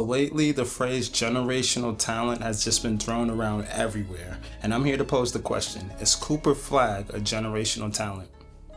Lately, the phrase generational talent has just been thrown around everywhere, and I'm here to pose the question, is Cooper Flagg a generational talent?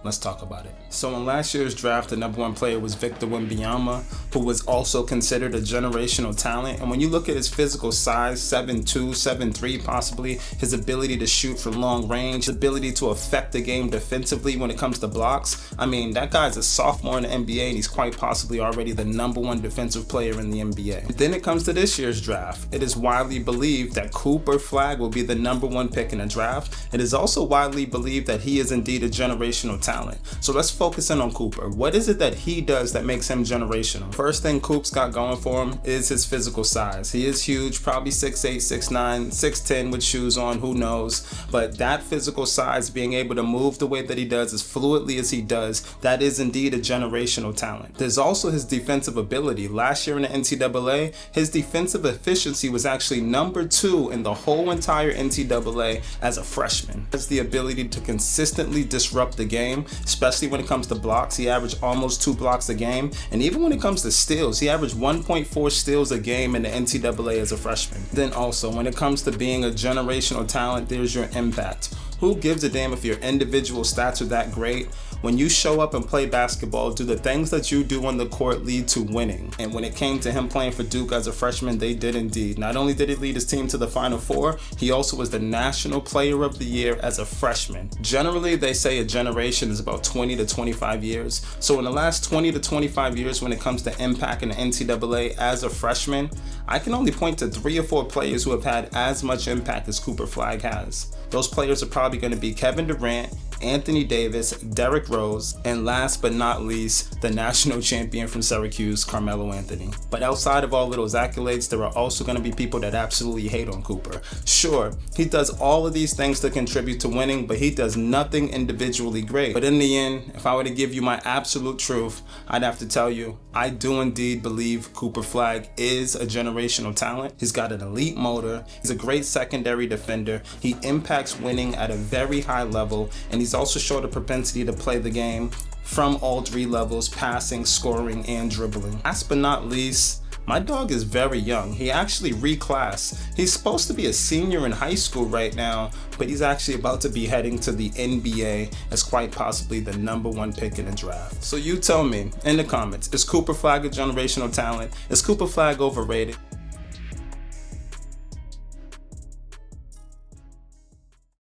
Let's talk about it. So in last year's draft, the number one player was Victor Wembanyama, who was also considered a generational talent. And when you look at his physical size, 7'2", 7'3", possibly, his ability to shoot from long range, his ability to affect the game defensively when it comes to blocks, I mean, that guy's a sophomore in the NBA and he's quite possibly already the number one defensive player in the NBA. Then it comes to this year's draft. It is widely believed that Cooper Flagg will be the number one pick in the draft. It is also widely believed that he is indeed a generational talent. So let's focus in on Cooper. What is it that he does that makes him generational? First thing Coop's got going for him is his physical size. He is huge, probably 6'8", 6'9", 6'10", with shoes on, who knows. But that physical size, being able to move the way that he does, as fluidly as he does, that is indeed a generational talent. There's also his defensive ability. Last year in the NCAA, his defensive efficiency was actually number 2 in the whole entire NCAA as a freshman. He has the ability to consistently disrupt the game, especially when it comes to blocks. He averaged almost 2 blocks a game, and even when it comes to steals, he averaged 1.4 steals a game in the NCAA as a freshman. Then also, when it comes to being a generational talent, there's your impact. Who gives a damn if your individual stats are that great? When you show up and play basketball, do the things that you do on the court lead to winning? And when it came to him playing for Duke as a freshman, they did indeed. Not only did he lead his team to the Final Four, he also was the National Player of the Year as a freshman. Generally, they say a generation is about 20 to 25 years. So in the last 20 to 25 years, when it comes to impact in the NCAA as a freshman, I can only point to 3 or 4 players who have had as much impact as Cooper Flagg has. Those players are probably going to be Kevin Durant, Anthony Davis, Derrick Rose, and last but not least, the national champion from Syracuse, Carmelo Anthony. But outside of all of those accolades, there are also going to be people that absolutely hate on Cooper. Sure, he does all of these things to contribute to winning, but he does nothing individually great. But in the end, if I were to give you my absolute truth, I'd have to tell you, I do indeed believe Cooper Flagg is a generational talent. He's got an elite motor, he's a great secondary defender, he impacts winning at a very high level, and he's also showed a propensity to play the game from all 3 levels: passing, scoring, and dribbling. Last but not least, my dog is very young. He actually reclassed. He's supposed to be a senior in high school right now, but he's actually about to be heading to the NBA as quite possibly the number 1 pick in the draft. So you tell me in the comments, is Cooper Flagg a generational talent? Is Cooper Flagg overrated?